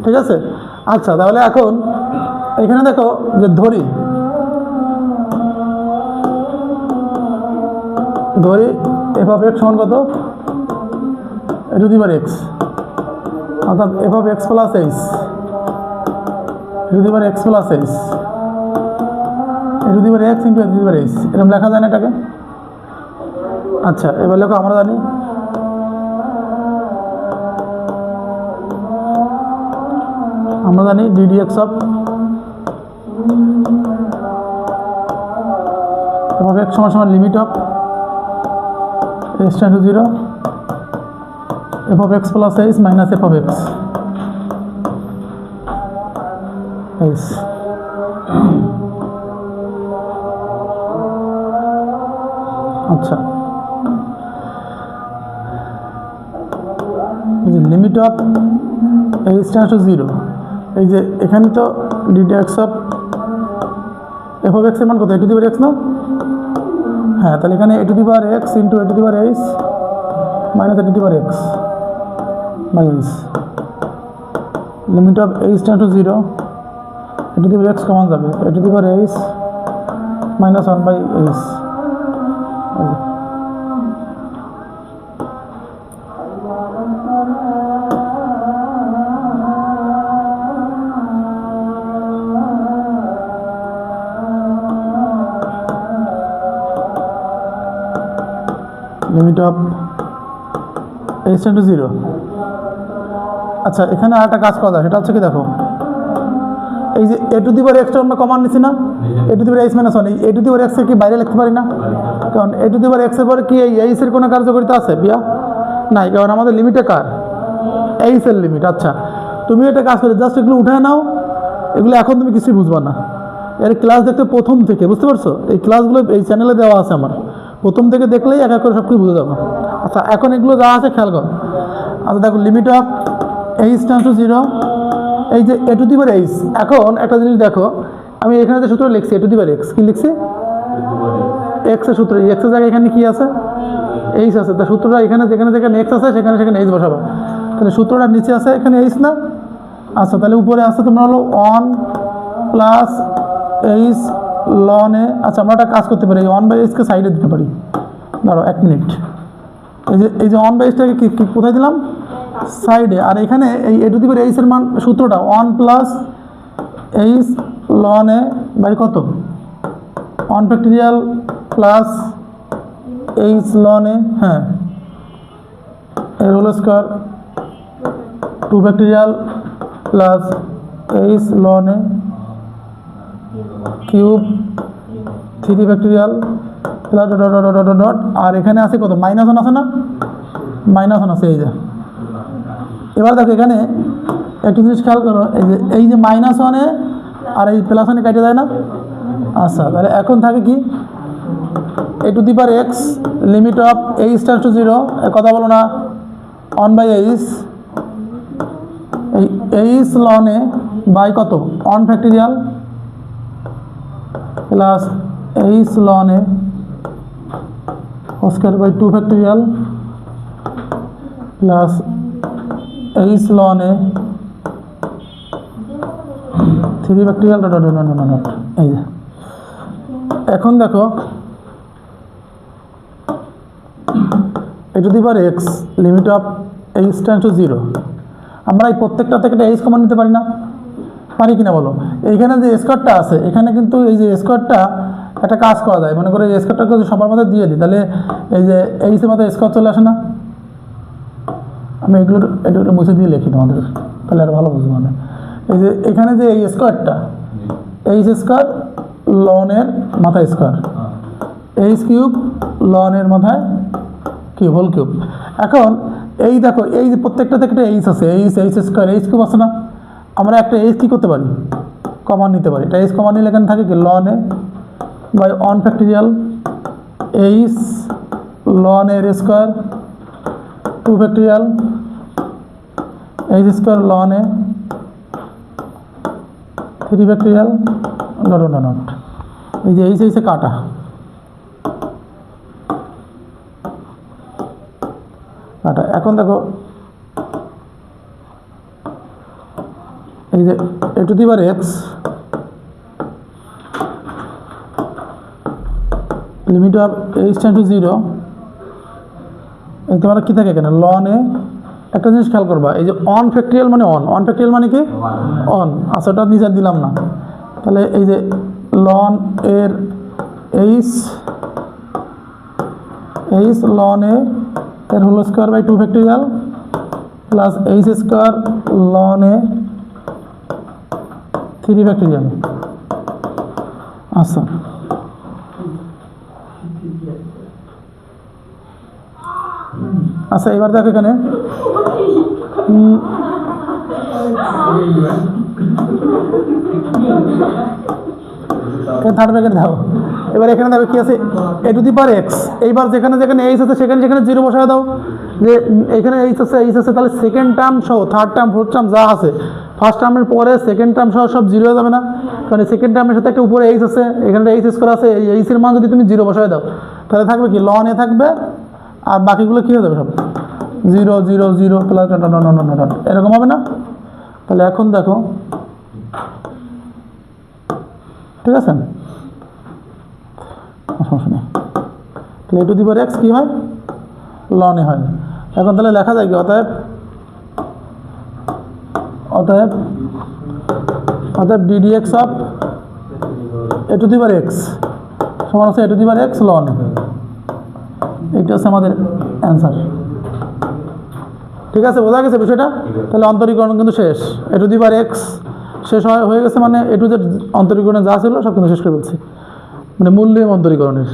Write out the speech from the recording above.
ঠিক আছে। আচ্ছা তাহলে এখন এখানে দেখো যে ধরি এফ অফ এক্স সমান কত, এ টু দি পাওয়ার এক্স, অর্থাৎ F of x plus H, A to the power x plus H, A to the power x into a to the power H, এরকম লেখা যায় না এটাকে? আচ্ছা এবার লেখো, আমরা জানি d d x of f of x সমান সমান limit of x tend to 0 f of x plus h minus f of x h. আচ্ছা limit of h tends to 0, এই যে এখানে তো d d x of f of x এর মান কত, এ টু দি পাওয়ার এক্স না? হ্যাঁ, তাহলে এখানে a to the power x into a to the power h minus a to the power x by h. Limit of h tends to 0, a to the power x common যাবে, a to the power h minus 1 by h. Limit of h tends to 0। আচ্ছা এখানে আর একটা কাজ করা যায়, সেটা হচ্ছে কি দেখো, এই যে a to the power extra আমরা কমান নিচ্ছি না, a to the power h minus 1, এই এ টু দি পাওয়ার এক্সকে কি বাইরে লিখতে পারি না? কারণ এ টু দি পাওয়ার এক্সের পরে কি এই এইচের কোনো কার্যকারিতা আছে বিয়া? নাই, কারণ আমাদের লিমিটে কার, এইচের লিমিট। আচ্ছা তুমি এটা কাজ করে জাস্ট এগুলো উঠে নাও, এগুলো এখন তুমি কিছুই বুঝবা না, এর ক্লাস দেখতে প্রথম থেকে, বুঝতে পারছো? এই ক্লাসগুলো এই চ্যানেলে দেওয়া আছে আমার, প্রথম থেকে দেখলেই এক এক করে সব কিছু বুঝে যাবো। আচ্ছা এখন এগুলো যা আছে খেয়াল করো। আচ্ছা দেখো limit of h tends to 0, এই যে a to the power H. এখন একটা জিনিস দেখো, আমি এখানে যে সূত্র লিখছি এ টু দি পাওয়ার এক্স, কি লিখছি? এক্সের সূত্র, এই এক্সের জায়গায় এখানে কি আছে? এইচ আছে। তা সূত্রটা এখানে যেখানে যেখানে এক্স আছে সেখানে সেখানে এইচ বসাবো। তাহলে সূত্রটা নিচে আছে, এখানে এইচ না? আচ্ছা তাহলে উপরে আছে তোমার হলো 1 প্লাস এইচ লন এ। আচ্ছা আমরা একটা কাজ করতে পারি, এই 1 বাই এইচকে সাইডে দিতে পারি। ধরো 1 মিনিট, এই যে 1 বাই এইচটাকে কি কোথায় দিলাম? সাইডে। আর এখানে এই এ টু দি পাওয়ার এইচের মান সূত্রটা 1 plus h ln a by কত? 1 factorial plus h ln a, হ্যাঁ এর whole square 2 factorial plus h ln a cube 3 factorial plus dot dot dot dot dot. আর এখানে আছে কত? মাইনাস 1 আছে না? মাইনাস 1 আছে, এই যে। এবার দেখো এখানে একটু জিনিস খেয়াল করো, এই যে মাইনাস 1-এ আর এই প্লাস 1-এ কেটে যায় না? আচ্ছা তাহলে এখন থাকে কি, a to the power x limit of h tends to 0, কথা বলো না, 1 বাই এইচ, এই এইচ লন এ বাই কত? 1 factorial plus h ln a square by 2 factorial plus h ln A 3 factorial dot dot dot dot. এই যে এখন দেখো a to the power x limit of h tends to 0, আমরা এই প্রত্যেকটা থেকে একটা এইচ কমন নিতে পারি না? পারি কিনা বলো? এইখানে যে স্কোয়ারটা আছে, এখানে কিন্তু এই যে স্কোয়ারটা একটা কাজ করা যায়, মনে করো এই স্কোয়ারটাকে যদি সবার মধ্যে দিয়ে দিই, তাহলে এই যে এইচের মধ্যে স্কোয়ার চলে আসে না? আমি এগুলো এটা মুছে দিয়ে লিখি তোমাদের, তাহলে আর ভালো বুঝবো না। এই যে এখানে যে এই স্কোয়ারটা, এইচ স্কোয়ার লনের মাথায় স্কোয়ার, এইচ কিউব লনের মাথায় কিউব, হোল কিউব। এখন এই দেখো এই যে প্রত্যেকটা থেকে একটা এইচ আছে, এইচ স্কোয়ার এইচ কিউব আছে না? আমরা একটা এইচ কী করতে পারি? কমন নিতে পারি। এটা এইচ কমন নিলে এখানে থাকে কি? Ln a by 1 factorial h ln এর square 2 factorial h square ln এ 3 ফ্যাক্টরিয়াল ডট ডট ডট। এই যে এইচ এইচে কাটা, কাটা। এখন দেখো এই যে a to the power x limit of h tend to 0, তোমার কী থাকে এখানে লন এ। একটা জিনিস খেয়াল করবা, এই যে অন ফ্যাক্টরিয়াল মানে অন ফ্যাক্টরিয়াল মানে কি অন, আচ্ছা ওটা নিচে দিলাম না। তাহলে এই যে লন এর এইচ লন এ এর whole square by 2 factorial plus H square ln A 3 factorial. আচ্ছা আচ্ছা এবার দেখো এখানে থার্ড ব্র্যাকেট দাও। এবার এখানে দেখো কি আছে a to the power x, এইবার যেখানে যেখানে এইচ আছে সেখানে যেখানে 0 বসায় দাও। যে এখানে এইচ আছে তাহলে সেকেন্ড টার্ম সহ থার্ড টার্ম ফোর্থ টার্ম যা আছে ফার্স্ট টার্মের পরে সেকেন্ড টার্ম সহ সব 0 হয়ে যাবে না, কারণ সেকেন্ড টার্মের সাথে একটা উপরে এইচ আছে, এখানে এইচ স্কোয়ার আছে, এই এইচের মান যদি তুমি 0 বসায় দাও তাহলে থাকবে কি লন এ থাকবে, আর বাকিগুলো কী হয়ে যাবে সব 0 0 0 প্লাস এরকম হবে না। তাহলে এখন দেখো ঠিক আছে, সমস্যা নেই। তাহলে এ টু দি পাওয়ার এক্স কী হয় লনে হয়। এখন তাহলে লেখা যায় কি অতএব d d x of a to the power x সমান আছে a to the power x ln. এইটা হচ্ছে আমাদের অ্যান্সার। ঠিক আছে, বোঝা গেছে বিষয়টা। তাহলে অন্তরীকরণ কিন্তু শেষ, এ টু দি পাওয়ার এক্স শেষ হয়ে গেছে, মানে এ টু জেড অন্তরীকরণে যা ছিল সব কিন্তু শেষ করে ফেলছি, মানে মূল্য অন্তরীকরণের।